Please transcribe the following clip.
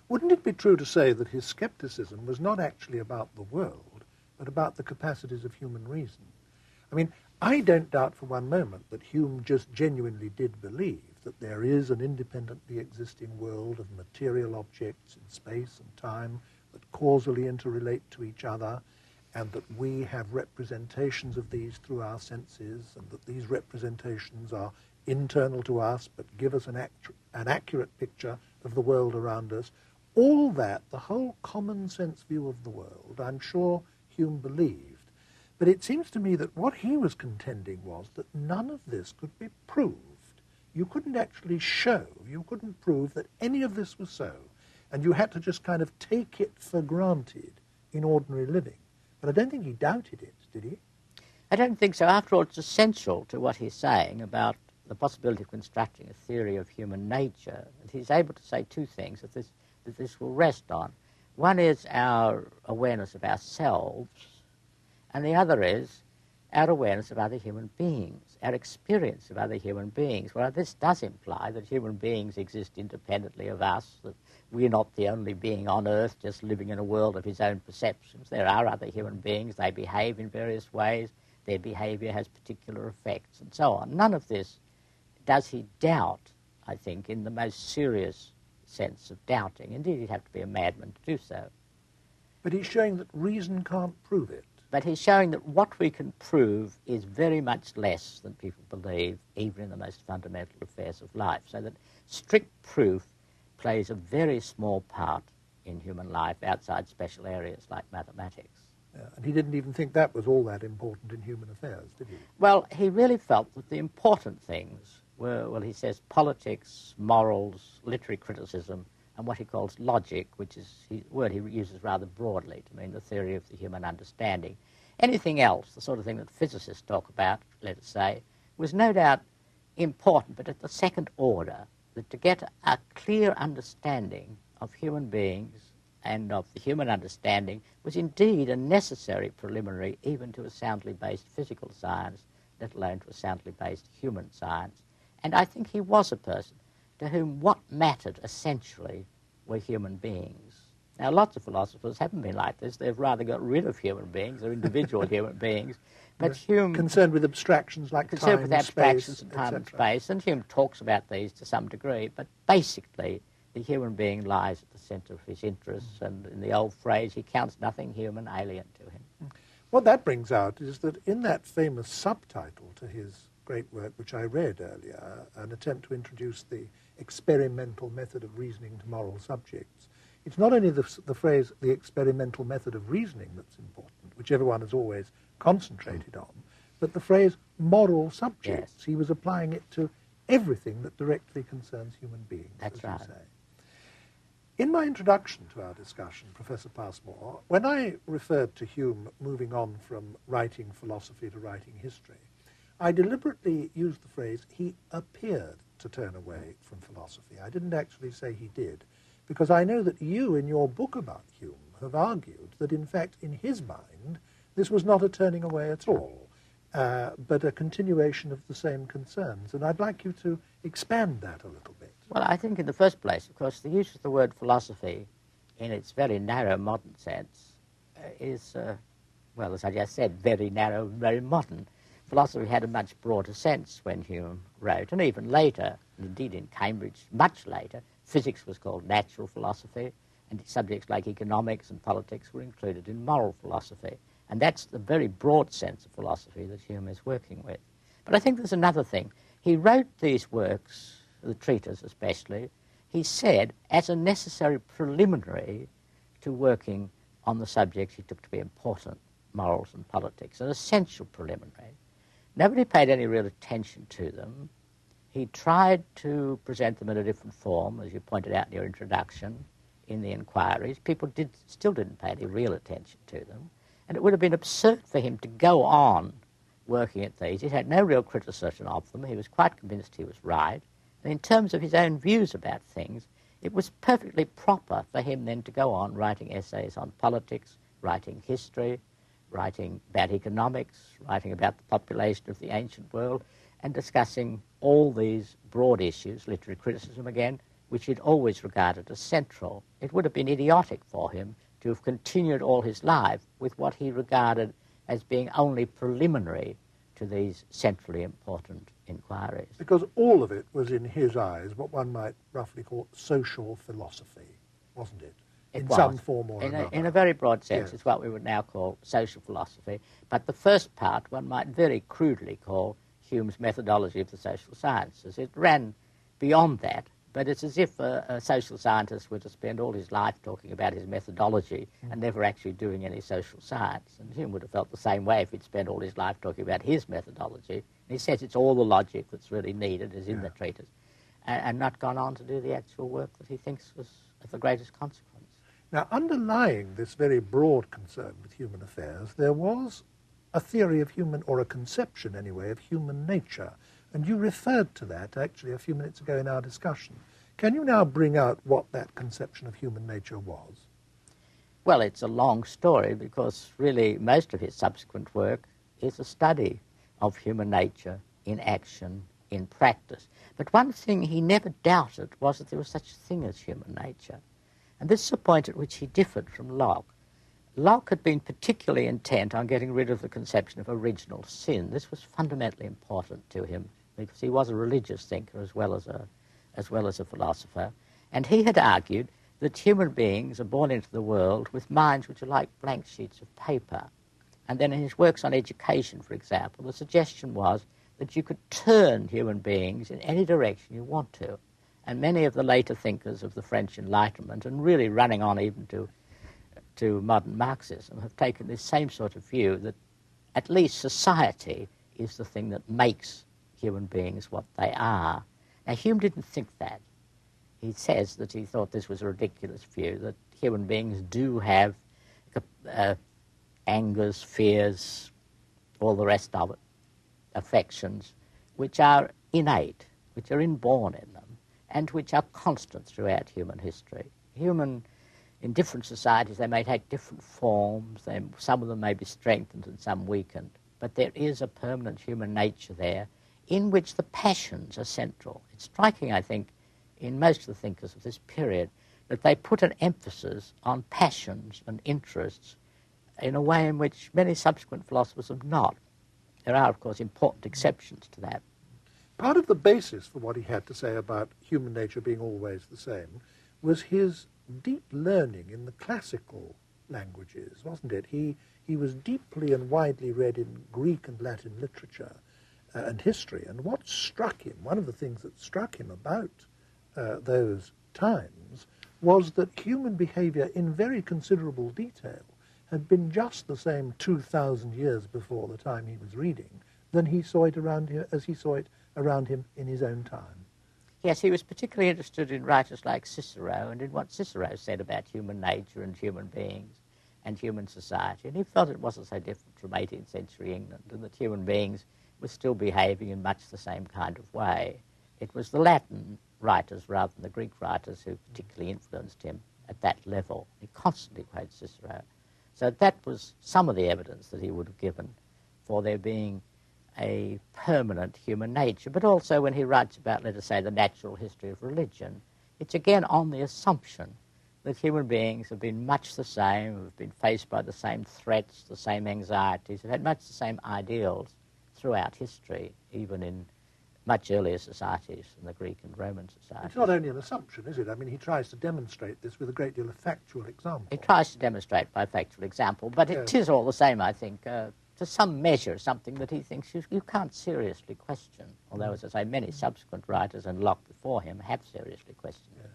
Wouldn't it be true to say that his skepticism was not actually about the world, but about the capacities of human reason? I mean, I don't doubt for one moment that Hume just genuinely did believe that there is an independently existing world of material objects in space and time that causally interrelate to each other, and that we have representations of these through our senses, and that these representations are internal to us but give us an accurate picture of the world around us. All that, the whole common sense view of the world, I'm sure Hume believed. But it seems to me that what he was contending was that none of this could be proved. You couldn't actually show, you couldn't prove that any of this was so, and you had to just kind of take it for granted in ordinary living. But I don't think he doubted it, did he? I don't think so. After all, it's essential to what he's saying about the possibility of constructing a theory of human nature. And he's able to say two things that this will rest on. One is our awareness of ourselves, and the other is our awareness of other human beings, our experience of other human beings. Well, this does imply that human beings exist independently of us, that we're not the only being on Earth just living in a world of his own perceptions. There are other human beings. They behave in various ways. Their behavior has particular effects, and so on. None of this does he doubt, I think, in the most serious sense of doubting. Indeed, he'd have to be a madman to do so. But he's showing that reason can't prove it. But he's showing that what we can prove is very much less than people believe, even in the most fundamental affairs of life. So that strict proof plays a very small part in human life outside special areas like mathematics. Yeah, and he didn't even think that was all that important in human affairs, did he? Well, he really felt that the important things were, well, he says, politics, morals, literary criticism, and what he calls logic, which is a word he uses rather broadly to mean the theory of the human understanding. Anything else, the sort of thing that physicists talk about, let us say, was no doubt important, but at the second order, that to get a clear understanding of human beings and of the human understanding was indeed a necessary preliminary even to a soundly based physical science, let alone to a soundly based human science. And I think he was a person to whom what mattered essentially were human beings. Now, lots of philosophers haven't been like this. They've rather got rid of human beings or individual human beings. But Hume... Concerned with abstractions like time, concerned with abstractions space, and time and space. And Hume talks about these to some degree. But basically, the human being lies at the centre of his interests. And in the old phrase, he counts nothing human alien to him. What that brings out is that in that famous subtitle to his great work, which I read earlier, an attempt to introduce the experimental method of reasoning to moral subjects, it's not only the phrase, the experimental method of reasoning, that's important, which everyone has always concentrated on, but the phrase moral subjects. Yes. He was applying it to everything that directly concerns human beings. That's right. Say. In my introduction to our discussion, Professor Passmore, when I referred to Hume moving on from writing philosophy to writing history, I deliberately used the phrase, he appeared to turn away from philosophy. I didn't actually say he did, because I know that you, in your book about Hume, have argued that, in fact, in his mind, this was not a turning away at all, but a continuation of the same concerns. And I'd like you to expand that a little bit. Well, I think in the first place, of course, the use of the word philosophy in its very narrow modern sense is, well, as I just said, very narrow, very modern. Philosophy had a much broader sense when Hume wrote, and even later, and indeed in Cambridge, much later, physics was called natural philosophy, and subjects like economics and politics were included in moral philosophy. And that's the very broad sense of philosophy that Hume is working with. But I think there's another thing. He wrote these works, the treatise especially, he said, as a necessary preliminary to working on the subjects he took to be important, morals and politics, an essential preliminary. Nobody paid any real attention to them. He tried to present them in a different form, as you pointed out in your introduction, in the inquiries. People still didn't pay any real attention to them. And it would have been absurd for him to go on working at these. He had no real criticism of them. He was quite convinced he was right. And in terms of his own views about things, it was perfectly proper for him then to go on writing essays on politics, writing history, writing about economics, writing about the population of the ancient world, and discussing all these broad issues, literary criticism again, which he'd always regarded as central. It would have been idiotic for him to have continued all his life with what he regarded as being only preliminary to these centrally important inquiries. Because all of it was, in his eyes, what one might roughly call social philosophy, wasn't it? In some form or another. In a very broad sense, Yes. it's what we would now call social philosophy. But the first part one might very crudely call Hume's methodology of the social sciences. It ran beyond that, but it's as if a social scientist were to spend all his life talking about his methodology and never actually doing any social science. And Hume would have felt the same way if he'd spent all his life talking about his methodology. And he says it's all the logic that's really needed, is in the treatise, and not gone on to do the actual work that he thinks was of the greatest consequence. Now, underlying this very broad concern with human affairs, there was a theory of human, or a conception anyway, of human nature. And you referred to that, actually, a few minutes ago in our discussion. Can you now bring out what that conception of human nature was? Well, it's a long story because really most of his subsequent work is a study of human nature in action, in practice. But one thing he never doubted was that there was such a thing as human nature. And this is a point at which he differed from Locke. Locke had been particularly intent on getting rid of the conception of original sin. This was fundamentally important to him because he was a religious thinker as well as a philosopher. And he had argued that human beings are born into the world with minds which are like blank sheets of paper. And then in his works on education, for example, the suggestion was that you could turn human beings in any direction you want to. And many of the later thinkers of the French Enlightenment, and really running on even to modern Marxism, have taken this same sort of view that at least society is the thing that makes human beings what they are. Now, Hume didn't think that. He says that he thought this was a ridiculous view, that human beings do have angers, fears, all the rest of it, affections, which are innate, which are inborn in them, and which are constant throughout human history. In different societies, they may take different forms. Some of them may be strengthened and some weakened. But there is a permanent human nature there in which the passions are central. It's striking, I think, in most of the thinkers of this period, that they put an emphasis on passions and interests in a way in which many subsequent philosophers have not. There are, of course, important exceptions to that. Part of the basis for what he had to say about human nature being always the same was his deep learning in the classical languages, wasn't it? He was deeply and widely read in Greek and Latin literature and history, and what struck him, one of the things that struck him about those times, was that human behavior in very considerable detail had been just the same 2,000 years before the time he was reading than he saw it around him, as he saw it around him in his own time. Yes, he was particularly interested in writers like Cicero and in what Cicero said about human nature and human beings and human society. And he felt it wasn't so different from 18th century England and that human beings were still behaving in much the same kind of way. It was the Latin writers rather than the Greek writers who particularly influenced him at that level. He constantly quotes Cicero. So that was some of the evidence that he would have given for there being a permanent human nature. But also when he writes about, let us say, the natural history of religion, it's again on the assumption that human beings have been much the same, have been faced by the same threats, the same anxieties, have had much the same ideals throughout history, even in much earlier societies than the Greek and Roman societies. It's not only an assumption, is it? I mean, he tries to demonstrate this with a great deal of factual example. He tries to demonstrate by factual example, but it is all the same, I think, to some measure, something that he thinks you can't seriously question, although, as I say, many subsequent writers and Locke before him have seriously questioned it. Yeah.